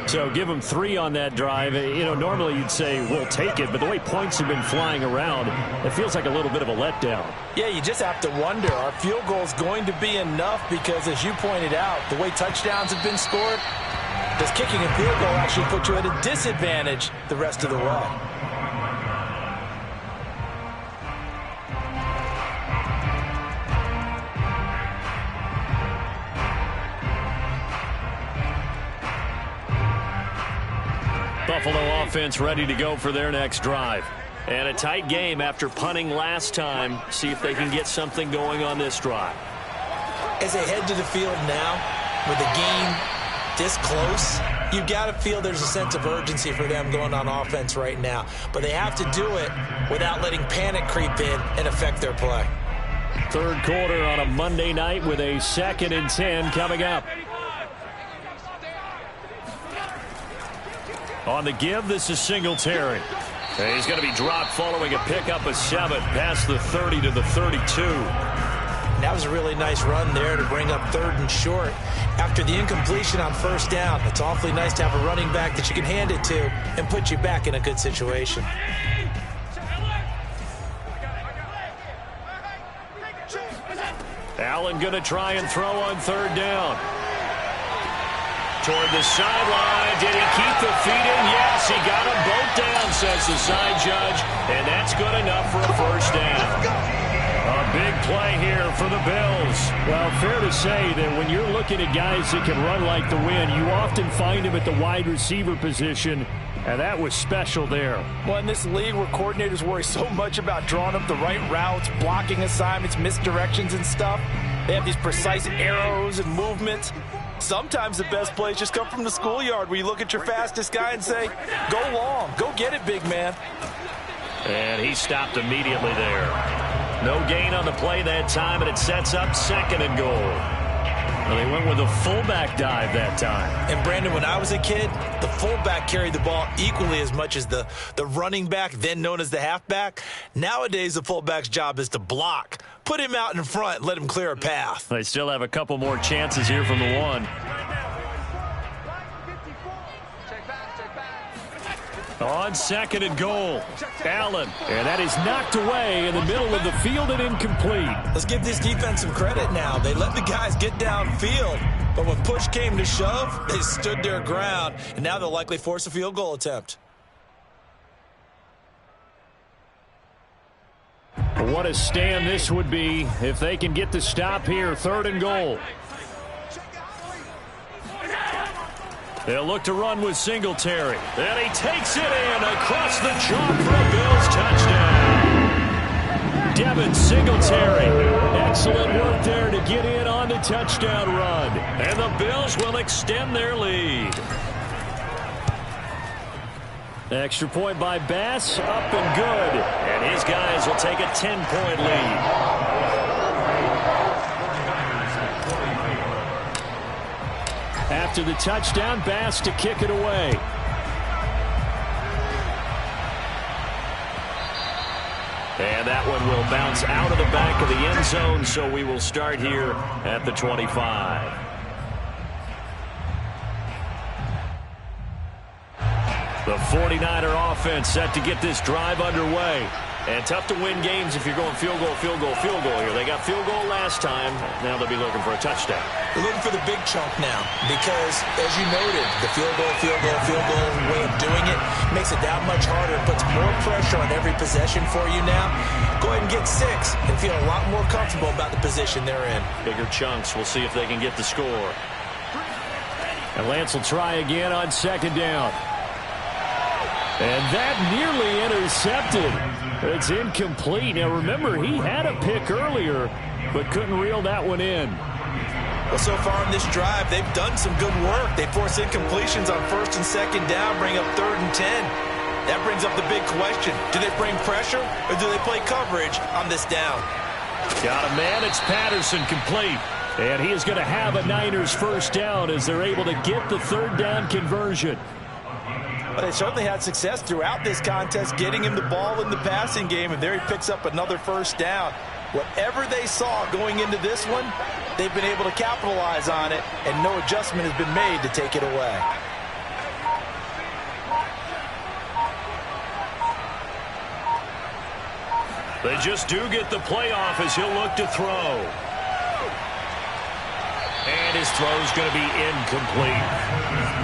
So give them 3 on that drive. You know, normally you'd say, we'll take it, but the way points have been flying around, it feels like a little bit of a letdown. Yeah, you just have to wonder, are field goals going to be enough? Because as you pointed out, the way touchdowns have been scored, does kicking a field goal actually put you at a disadvantage the rest of the way? Buffalo offense ready to go for their next drive. And a tight game after punting last time. See if they can get something going on this drive. As they head to the field now, with the game this close, you've got to feel there's a sense of urgency for them going on offense right now. But they have to do it without letting panic creep in and affect their play. Third quarter on a Monday night with a 2nd and 10 coming up. On the give, this is Singletary. And he's going to be dropped following a pickup of 7 past the 30 to the 32. That was a really nice run there to bring up 3rd and short. After the incompletion on 1st down, it's awfully nice to have a running back that you can hand it to and put you back in a good situation. Allen going to try and throw on 3rd down. Toward the sideline. Did he keep the feet in? Yes, he got them both down, says the side judge. And that's good enough for a 1st down. A big play here for the Bills. Well, fair to say that when you're looking at guys that can run like the wind, you often find them at the wide receiver position, and that was special there. Well, in this league where coordinators worry so much about drawing up the right routes, blocking assignments, misdirections and stuff, they have these precise arrows and movements. Sometimes the best plays just come from the schoolyard where you look at your fastest guy and say, go long, go get it, big man. And he stopped immediately there. No gain on the play that time, and it sets up 2nd and goal. Well, they went with a fullback dive that time. And, Brandon, when I was a kid, the fullback carried the ball equally as much as the running back, then known as the halfback. Nowadays, the fullback's job is to block. Put him out in front and let him clear a path. They still have a couple more chances here from the 1. On 2nd and goal, Allen. And that is knocked away in the middle of the field and incomplete. Let's give this defense some credit now. They let the guys get downfield, but when push came to shove, they stood their ground, and now they'll likely force a field goal attempt. What a stand this would be if they can get the stop here. 3rd and goal. They'll look to run with Singletary. And he takes it in across the chalk for a Bills touchdown. Devin Singletary. Excellent work there to get in on the touchdown run. And the Bills will extend their lead. Extra point by Bass. Up and good. And his guys will take a 10-point lead. After the touchdown, Bass to kick it away. And that one will bounce out of the back of the end zone, so we will start here at the 25. The 49er offense set to get this drive underway. And tough to win games if you're going field goal, field goal, field goal here. They got field goal last time. Now they'll be looking for a touchdown. They're looking for the big chunk now because, as you noted, the field goal way of doing it makes it that much harder. It puts more pressure on every possession for you now. Go ahead and get 6 and feel a lot more comfortable about the position they're in. Bigger chunks. We'll see if they can get the score. And Lance will try again on 2nd down. And that nearly intercepted. It's incomplete. Now, remember, he had a pick earlier, but couldn't reel that one in. Well, so far in this drive, they've done some good work. They force incompletions on 1st and 2nd down, bring up 3rd and 10. That brings up the big question. Do they bring pressure, or do they play coverage on this down? Got a man. It's Patterson complete. And he is going to have a Niners 1st down as they're able to get the 3rd down conversion. But they certainly had success throughout this contest, getting him the ball in the passing game, and there he picks up another 1st down. Whatever they saw going into this one, they've been able to capitalize on it, and no adjustment has been made to take it away. They just do get the playoff as he'll look to throw. And his throw's going to be incomplete.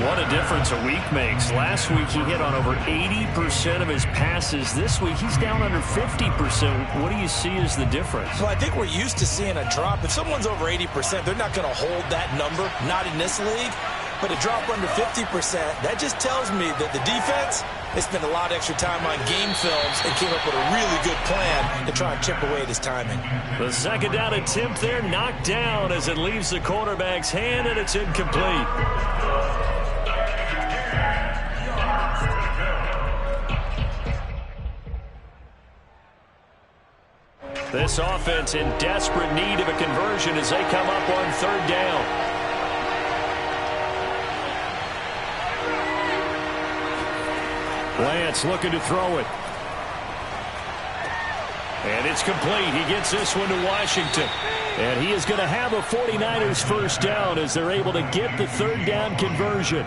What a difference a week makes. Last week he hit on over 80% of his passes. This week he's down under 50%. What do you see as the difference? Well, I think we're used to seeing a drop. If someone's over 80%, they're not going to hold that number, not in this league. But a drop under 50%, that just tells me that the defense, they spent a lot of extra time on game films and came up with a really good plan to try and chip away at his timing. The second down attempt there knocked down as it leaves the quarterback's hand, and it's incomplete. This offense in desperate need of a conversion as they come up on third down. Lance looking to throw it. And it's complete. He gets this one to Washington. And he is going to have a 49ers first down as they're able to get the third down conversion.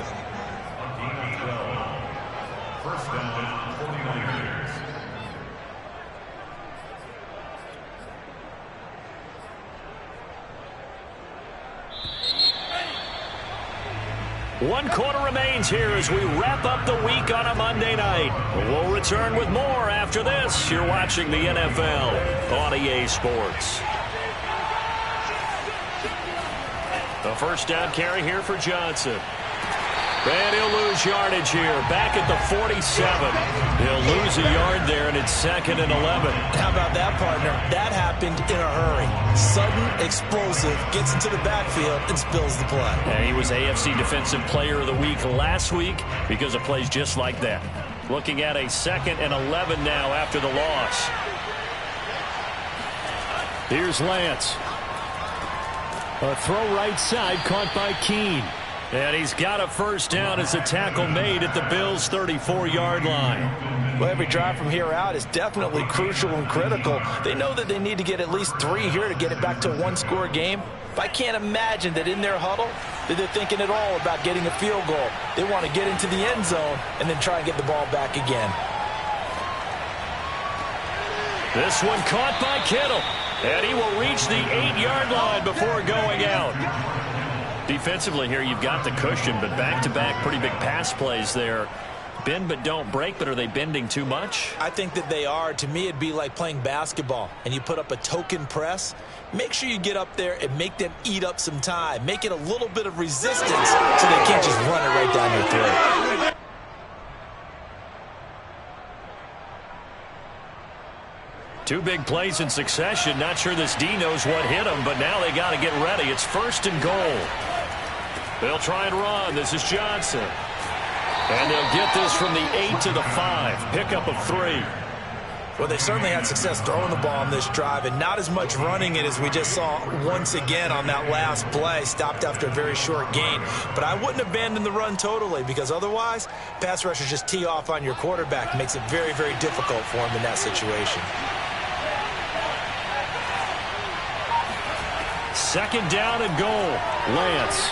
First down, 49ers. One quarter remains here as we wrap up the week on a Monday night. We'll return with more after this. You're watching the NFL on EA Sports. The first down carry here for Johnson. And he'll lose yardage here. Back at the 47. He'll lose a yard there, and it's 2nd and 11. How about that, partner? That happened in a hurry. Sudden, explosive, gets into the backfield, and spills the play. And he was AFC Defensive Player of the Week last week because of plays just like that. Looking at a 2nd and 11 now after the loss. Here's Lance. A throw right side caught by Keene. And he's got a first down as a tackle made at the Bills' 34-yard line. Well, every drive from here out is definitely crucial and critical. They know that they need to get at least 3 here to get it back to a one-score game. But I can't imagine that in their huddle that they're thinking at all about getting a field goal. They want to get into the end zone and then try and get the ball back again. This one caught by Kittle. And he will reach the 8-yard line before going out. Defensively here, you've got the cushion, but back-to-back pretty big pass plays there. Bend but don't break, but are they bending too much? I think that they are. To me, it'd be like playing basketball, and you put up a token press. Make sure you get up there and make them eat up some time. Make it a little bit of resistance so they can't just run it right down your throat. Two big plays in succession. Not sure this D knows what hit him, but now they got to get ready. It's 1st and goal. They'll try and run. This is Johnson. And they'll get this from the 8 to the 5. Pickup of 3. Well, they certainly had success throwing the ball on this drive, and not as much running it as we just saw once again on that last play. Stopped after a very short gain. But I wouldn't abandon the run totally, because otherwise, pass rushers just tee off on your quarterback. Makes it very, very difficult for him in that situation. 2nd down and goal. Lance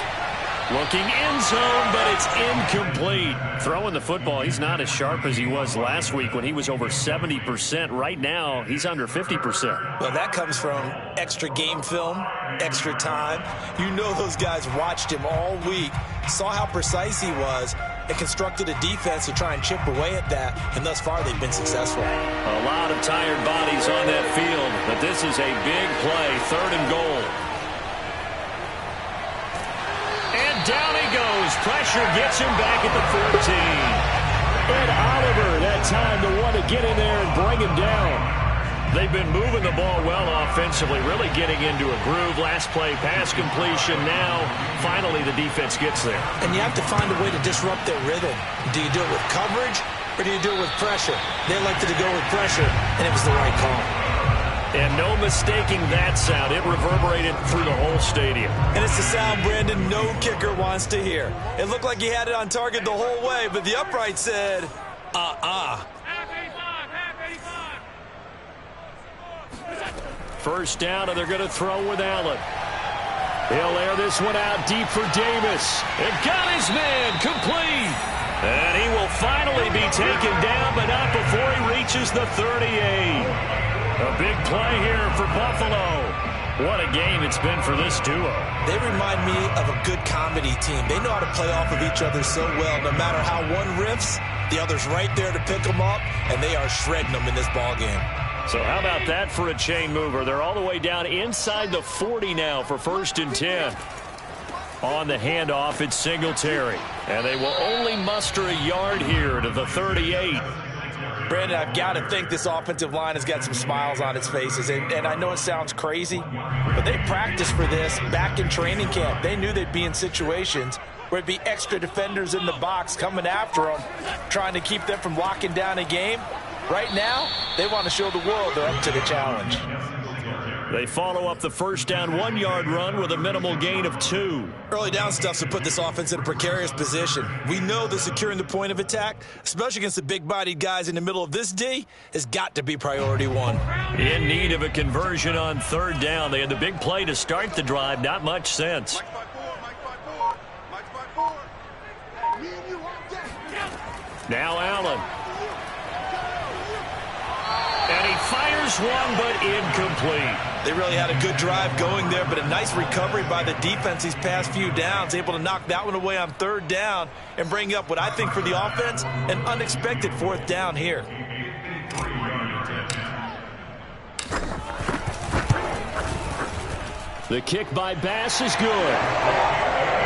looking end zone, but it's incomplete. Throwing the football, he's not as sharp as he was last week when he was over 70%. Right now, he's under 50%. Well, that comes from extra game film, extra time. You know those guys watched him all week, saw how precise he was, and constructed a defense to try and chip away at that, and thus far they've been successful. A lot of tired bodies on that field, but this is a big play, 3rd and goal. Down he goes. Pressure gets him back at the 14. And Oliver, that time to want to get in there and bring him down. They've been moving the ball well offensively, really getting into a groove. Last play, pass completion. Now, finally, the defense gets there. And you have to find a way to disrupt their rhythm. Do you do it with coverage, or do you do it with pressure? They elected to go with pressure, and it was the right call. And no mistaking that sound. It reverberated through the whole stadium. And it's the sound, Brandon, no kicker wants to hear. It looked like he had it on target the whole way, but the upright said, First down, and they're going to throw with Allen. He'll air this one out deep for Davis. And got his man complete. And he will finally be taken down, but not before he reaches the 38. A big play here for Buffalo. What a game it's been for this duo. They remind me of a good comedy team. They know how to play off of each other so well. No matter how one riffs, the other's right there to pick them up, and they are shredding them in this ball game. So how about that for a chain mover? They're all the way down inside the 40 now for 1st and 10. On the handoff, it's Singletary. And they will only muster a yard here to the 38. Brandon, I've got to think this offensive line has got some smiles on its faces. And I know it sounds crazy, but they practiced for this back in training camp. They knew they'd be in situations where it'd be extra defenders in the box coming after them, trying to keep them from locking down a game. Right now, they want to show the world they're up to the challenge. They follow up the first down 1-yard run with a minimal gain of 2. Early down stuff to put this offense in a precarious position. We know that securing the point of attack, especially against the big-bodied guys in the middle of this D, has got to be priority 1. In need of a conversion on 3rd down. They had the big play to start the drive. Not much sense. Now Allen. And he fires one, but incomplete. They really had a good drive going there, but a nice recovery by the defense these past few downs, able to knock that one away on 3rd down and bring up what I think for the offense, an unexpected 4th down here. The kick by Bass is good.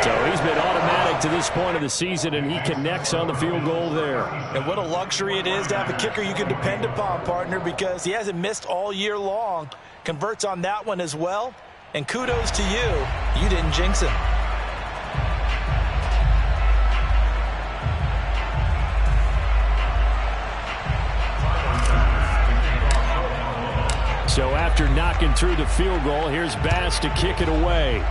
So he's been automatic to this point of the season, and he connects on the field goal there. And what a luxury it is to have a kicker you can depend upon, partner, because he hasn't missed all year long. Converts on that one as well. And kudos to you. You didn't jinx him. So after knocking through the field goal, here's Bass to kick it away.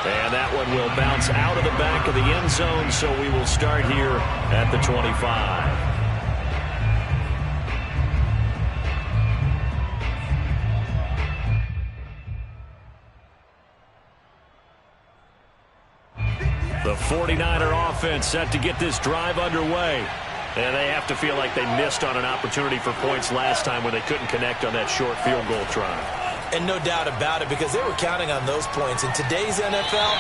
And that one will bounce out of the back of the end zone, so we will start here at the 25. The 49er offense set to get this drive underway. And they have to feel like they missed on an opportunity for points last time when they couldn't connect on that short field goal try. And no doubt about it, because they were counting on those points. In today's NFL,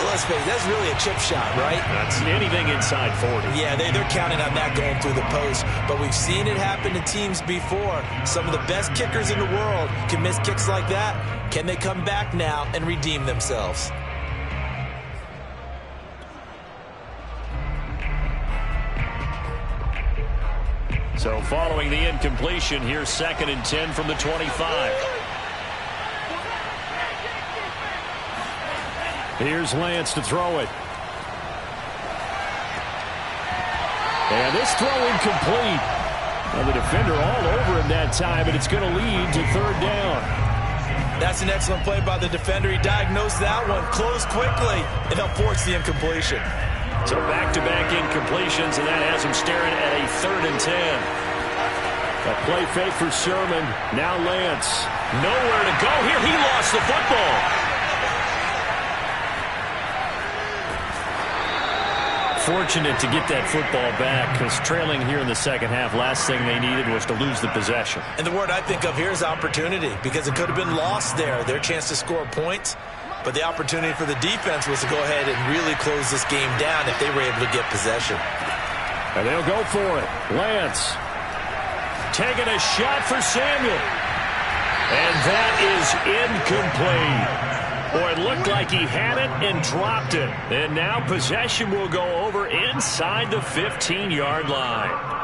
let's face it, that's really a chip shot, right? That's anything inside 40. Yeah, they're counting on that going through the post. But we've seen it happen to teams before. Some of the best kickers in the world can miss kicks like that. Can they come back now and redeem themselves? So following the incompletion, here's 2nd and 10 from the 25. Here's Lance to throw it. And this throw incomplete. Now the defender all over him that time, and it's going to lead to 3rd down. That's an excellent play by the defender. He diagnosed that one, closed quickly, and helped force the incompletion. So back-to-back incompletions, and that has him staring at a 3rd and 10. A play fake for Sherman. Now Lance. Nowhere to go here. He lost the football. Fortunate to get that football back, because trailing here in the second half, last thing they needed was to lose the possession. And the word I think of here is opportunity, because it could have been lost there, their chance to score points. But the opportunity for the defense was to go ahead and really close this game down if they were able to get possession. And they'll go for it. Lance. Taking a shot for Samuel. And that is incomplete. Boy, it looked like he had it and dropped it. And now possession will go over inside the 15-yard line.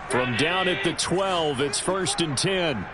From down at the 12, it's 1st and 10.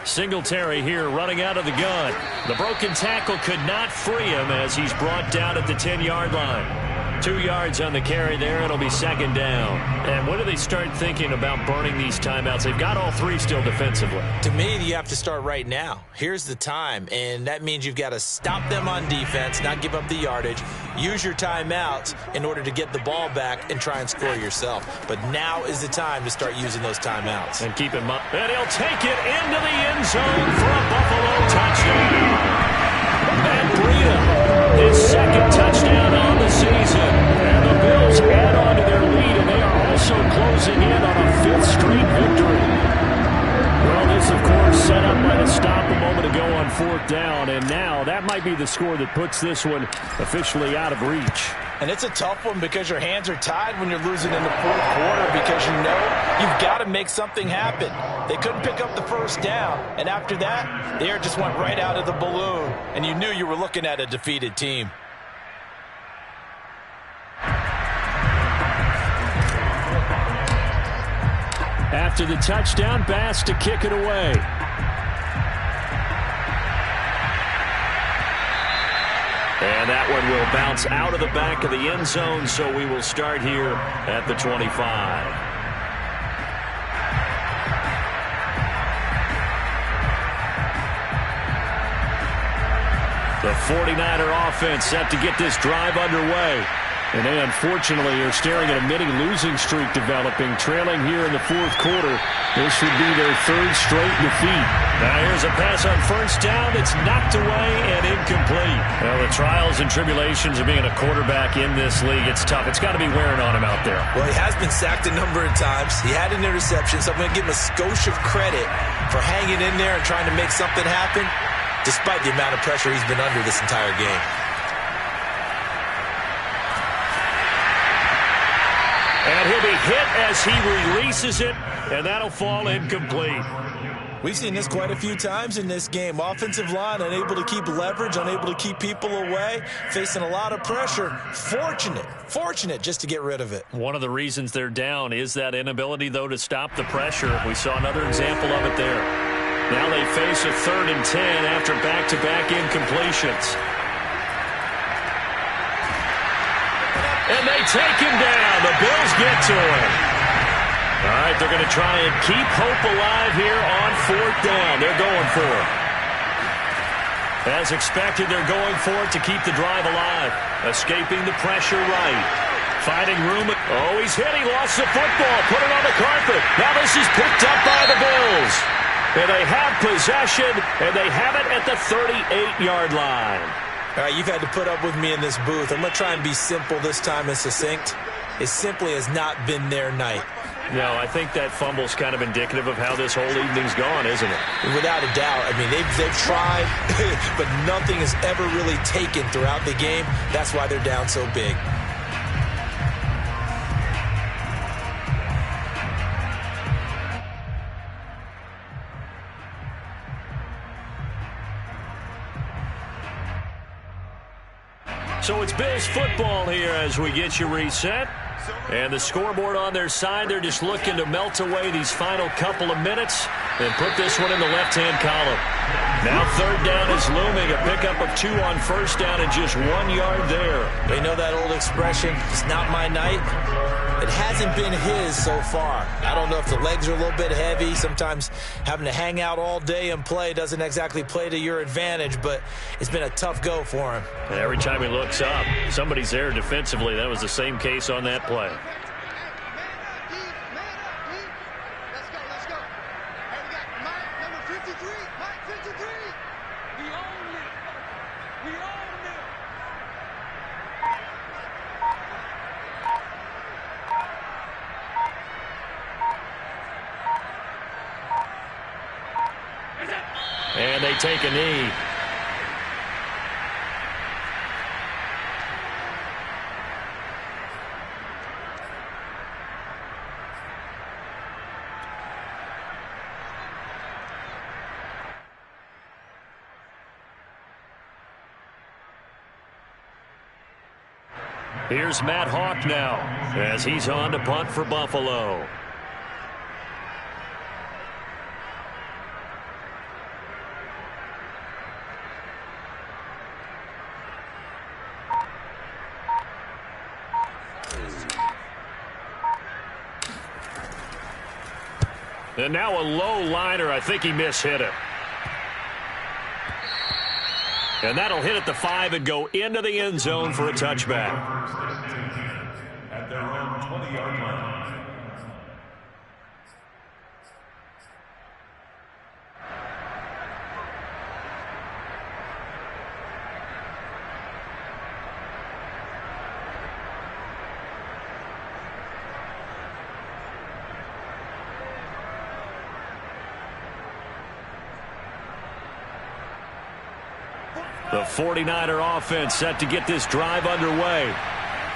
Singletary here running out of the gun. The broken tackle could not free him as he's brought down at the 10-yard line. 2 yards on the carry there. It'll be 2nd down. And when do they start thinking about burning these timeouts? They've got all 3 still defensively. To me, you have to start right now. Here's the time, and that means you've got to stop them on defense, not give up the yardage, use your timeouts in order to get the ball back and try and score yourself. But now is the time to start using those timeouts. And keep in mind, and he'll take it into the end zone for a Buffalo touchdown. Matt Breida, his second touchdown on the season. And the Bills add on to their lead, and they are also closing in on a fifth straight victory. Well, this, of course, set up by the stop a moment ago on fourth down, and now that might be the score that puts this one officially out of reach. And it's a tough one because your hands are tied when you're losing in the fourth quarter because you know you've got to make something happen. They couldn't pick up the first down, and after that, the air just went right out of the balloon, and you knew you were looking at a defeated team. After the touchdown, Bass to kick it away. And that one will bounce out of the back of the end zone, so we will start here at the 25. The 49er offense set to get this drive underway. And they unfortunately are staring at a mini losing streak developing, trailing here in the fourth quarter. This would be their third straight defeat. Now here's a pass on first down. It's knocked away and incomplete. Well, the trials and tribulations of being a quarterback in this league, it's tough. It's got to be wearing on him out there. Well, he has been sacked a number of times. He had an interception, so I'm going to give him a skosh of credit for hanging in there and trying to make something happen, despite the amount of pressure he's been under this entire game. And he'll be hit as he releases it, and that'll fall incomplete. We've seen this quite a few times in this game. Offensive line unable to keep leverage, unable to keep people away, facing a lot of pressure. Fortunate just to get rid of it. One of the reasons they're down is that inability, though, to stop the pressure. We saw another example of it there. Now they face a 3rd and 10 after back-to-back incompletions. And they take him down. The Bills get to him. All right, they're going to try and keep hope alive here on 4th down. They're going for it. As expected, they're going for it to keep the drive alive. Escaping the pressure right. Finding room. Oh, he's hit. He lost the football. Put it on the carpet. Now this is picked up by the Bills. And they have possession, and they have it at the 38-yard line. All right, you've had to put up with me in this booth. I'm going to try and be simple this time and succinct. It simply has not been their night. No, I think that fumble's kind of indicative of how this whole evening's gone, isn't it? Without a doubt. I mean, they've tried, but nothing has ever really taken throughout the game. That's why they're down so big. So it's Bills football here as we get you reset. And the scoreboard on their side, they're just looking to melt away these final couple of minutes and put this one in the left-hand column. Now 3rd down is looming, a pickup of 2 on 1st down and just 1 yard there. They know that old expression, it's not my night. It hasn't been his so far. I don't know if the legs are a little bit heavy. Sometimes having to hang out all day and play doesn't exactly play to your advantage, but it's been a tough go for him. And every time he looks up, somebody's there defensively. That was the same case on that play. Let's go. Hey, we got Mike, number 53. Mike, 53. We own it. And they take a knee. Here's Matt Hawk now as he's on to punt for Buffalo. And now a low liner. I think he mishit it. And that'll hit at the 5 and go into the end zone for a touchback. At their own 20-yard line. The 49er offense set to get this drive underway.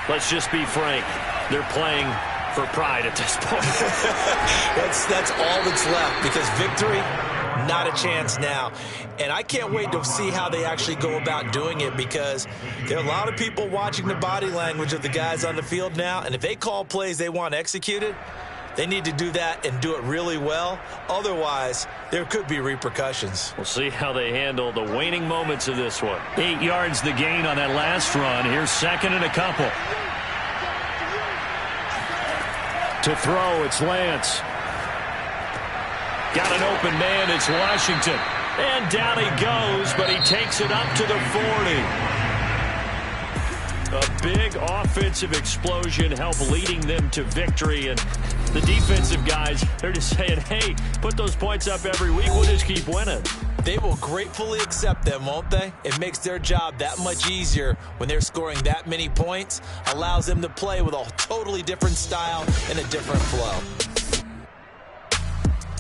Let's just be frank. They're playing for pride at this point. That's all that's left, because victory, not a chance now. And I can't wait to see how they actually go about doing it, because there are a lot of people watching the body language of the guys on the field now, and if they call plays they want executed, they need to do that and do it really well. Otherwise, there could be repercussions. We'll see how they handle the waning moments of this one. 8 yards the gain on that last run. Here's second and a couple. To throw, it's Lance. Got an open man, it's Washington. And down he goes, but he takes it up to the 40. A big offensive explosion helped leading them to victory. And the defensive guys, they're just saying, hey, put those points up every week. We'll just keep winning. They will gratefully accept them, won't they? It makes their job that much easier when they're scoring that many points. Allows them to play with a totally different style and a different flow.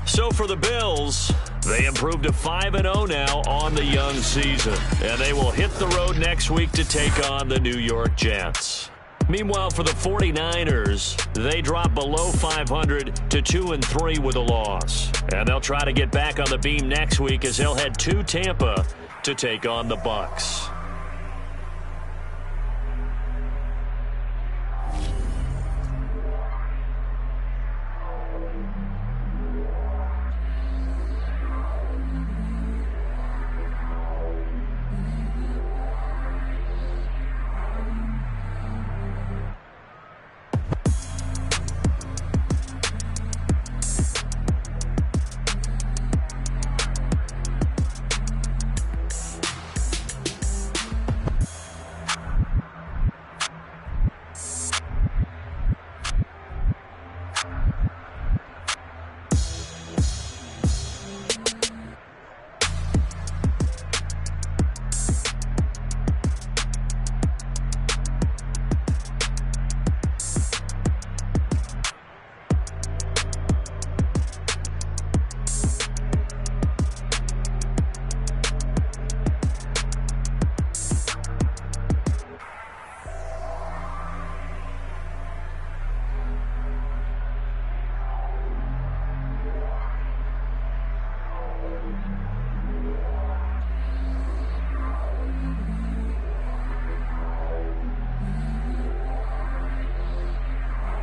So for the Bills, they improved to 5-0 now on the young season. And they will hit the road next week to take on the New York Jets. Meanwhile, for the 49ers, they drop below 500 to 2-3 with a loss. And they'll try to get back on the beam next week as they'll head to Tampa to take on the Bucs.